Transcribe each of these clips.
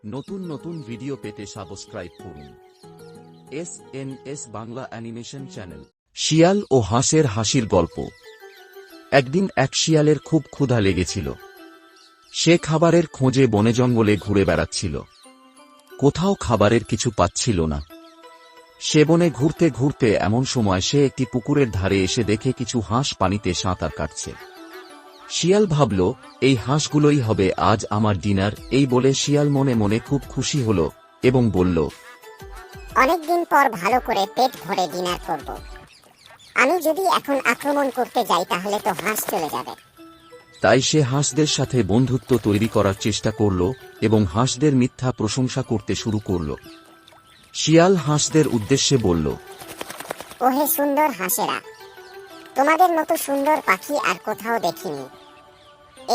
নতুন নতুন ভিডিও পেতে সাবস্ক্রাইব করুন এসএনএস বাংলা অ্যানিমেশন চ্যানেল। শিয়াল ও হাঁসের হাসির গল্প। একদিন এক শিয়ালের খুব ক্ষুধা লেগেছিল। সে খাবারের খোঁজে বনে জঙ্গলে ঘুরে বেড়াচ্ছিল। কোথাও খাবারের কিছু পাচ্ছিল না। সে বনে ঘুরতে ঘুরতে এমন সময় সে একটি পুকুরের ধারে এসে দেখে কিছু হাঁস পানিতে সাঁতার কাটছে। শিয়াল ভাবল, এই হাঁসগুলোই হবে আজ আমার ডিনার। এই বলে শিয়াল মনে মনে খুব খুশি হল এবং বলল, অনেকদিন পর ভালো করে পেট ভরে ডিনার করব। আমি যদি এখন আক্রমণ করতে যাই তাহলে তো হাঁস চলে যাবে। তাই সে হাঁসদের সাথে বন্ধুত্ব তৈরি করার চেষ্টা করল এবং হাঁসদের মিথ্যা প্রশংসা করতে শুরু করল। শিয়াল হাঁসদের উদ্দেশ্যে বলল, ওহে সুন্দর হাঁসেরা, তোমাদের মতো সুন্দর পাখি আর কোথাও দেখিনি।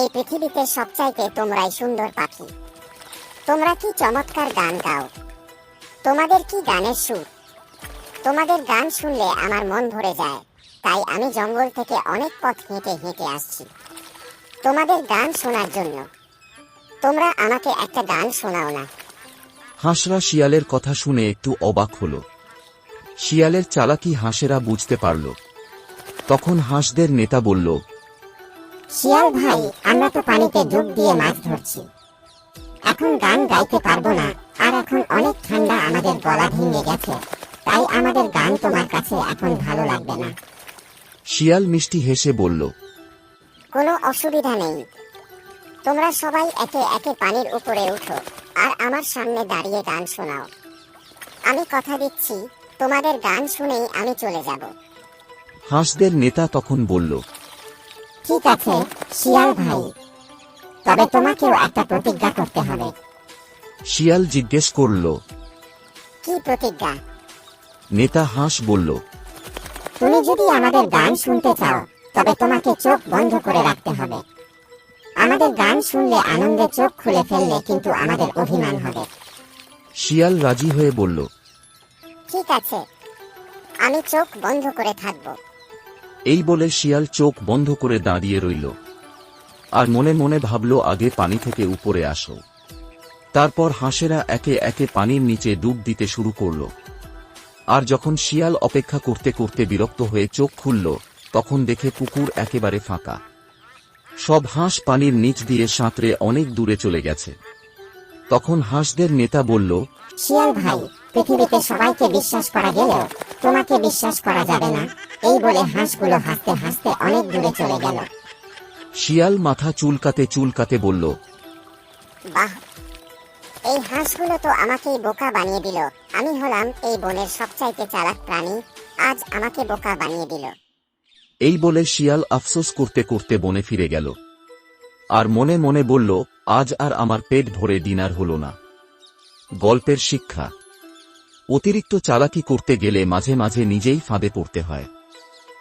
এই পৃথিবীতে সবচাইতে তোমরাই সুন্দর পাখি। তোমরা কি চমৎকার গান গাও। তোমাদের কি গানের সুর। তোমাদের গান শুনলে আমার মন ভরে যায়। তাই আমি জঙ্গল থেকে অনেক পথ হেঁটে হেঁটে আসছি তোমাদের গান শোনার জন্য। তোমরা আমাকে একটা গান শোনাও না। হাঁসরা শিয়ালের কথা শুনে একটু অবাক হল। শিয়ালের চালাকি হাঁসেরা বুঝতে পারল। তখন হাঁসদের নেতা বলল, শিয়াল ভাই, আমরা তো পানিতে ডুব দিয়ে মাছ ধরছি। এখন গান গাইতে পারবো না, আর এখন অনেক ঠান্ডা, আমাদের গলা ভেঙে গেছে। তাই আমাদের গান তোমার কাছে এখন ভালো লাগবে না। শিয়াল মিষ্টি হেসে বলল, কোনো অসুবিধা নেই। তোমরা সবাই একে একে পানির উপরে উঠো আর আমার সামনে দাঁড়িয়ে গান শোনাও। আমি কথা দিচ্ছি, তোমাদের গান শুনেই আমি চলে যাব। হাঁসদের নেতা তখন বলল, ঠিক আছে শিয়াল ভাই, তবে তোমাকেও একটা প্রতিজ্ঞা করতে হবে। শিয়াল জিজ্ঞেস করল, কি প্রতিজ্ঞা? নেতা হাঁস বলল, তুমি যদি আমাদের গান শুনতে চাও তবে তোমাকে চোখ বন্ধ করে রাখতে হবে। আমাদের গান শুনলে আনন্দে চোখ খুলে ফেললে কিন্তু আমাদের অভিমান হবে। শিয়াল রাজি হয়ে বলল, ঠিক আছে, আমি চোখ বন্ধ করে থাকব। এই বলে শিয়াল চোখ বন্ধ করে দাঁড়িয়ে রইল আর মনে মনে ভাবল, আগে পানি থেকে উপরে আসো। তারপর হাঁসেরা একে একে পানির নিচে ডুব দিতে শুরু করল। আর যখন শিয়াল অপেক্ষা করতে করতে বিরক্ত হয়ে চোখ খুলল, তখন দেখে পুকুর একেবারে ফাঁকা। সব হাঁস পানির নিচ দিয়ে সাঁতরে অনেক দূরে চলে গেছে। তখন হাঁসদের নেতা বলল, শিয়াল ভাই, পৃথিবীতে সবাইকে বিশ্বাস করা গেলেও তোমাকে বিশ্বাস করা যাবে না। এই বলে হাঁসগুলো হাসতে হাসতে অনেক দূরে চলে গেল। শিয়াল মাথা চুলকাতে চুলকাতে বলল, বাহ, এই হাঁসগুলো তো আমাকেই বোকা বানিয়ে দিল। আমি হলাম এই বনের সবচাইতে চালাক প্রাণী, আজ আমাকে বোকা বানিয়ে দিল। এই বলে শিয়াল আফসোস করতে করতে বনে ফিরে গেল আর মনে মনে বলল, আজ আর আমার পেট ভরে ডিনার হলো না। গল্পের শিক্ষা: অতিরিক্ত চালাকি করতে গেলে মাঝে মাঝে নিজেই ফাঁদে পড়তে হয়।